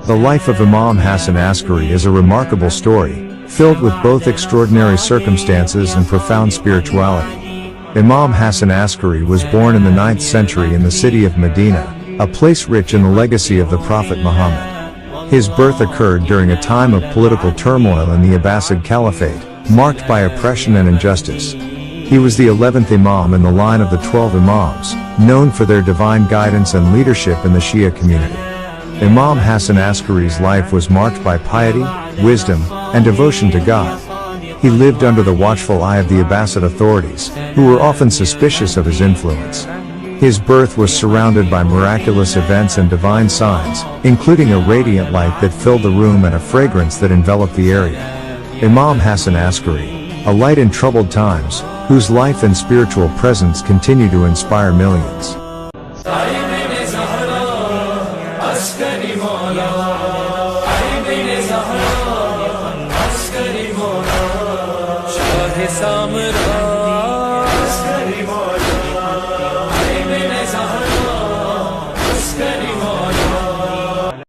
The life of Imam Hassan Askari is a remarkable story, filled with both extraordinary circumstances and profound spirituality. Imam Hassan Askari was born in the 9th century in the city of Medina, a place rich in the legacy of the Prophet Muhammad. His birth occurred during a time of political turmoil in the Abbasid Caliphate, marked by oppression and injustice. He was the 11th Imam in the line of the 12 Imams, known for their divine guidance and leadership in the Shia community. Imam Hassan Askari's life was marked by piety, wisdom, and devotion to God. He lived under the watchful eye of the Abbasid authorities, who were often suspicious of his influence. His birth was surrounded by miraculous events and divine signs, including a radiant light that filled the room and a fragrance that enveloped the area. Imam Hassan Askari, a light in troubled times, whose life and spiritual presence continue to inspire millions.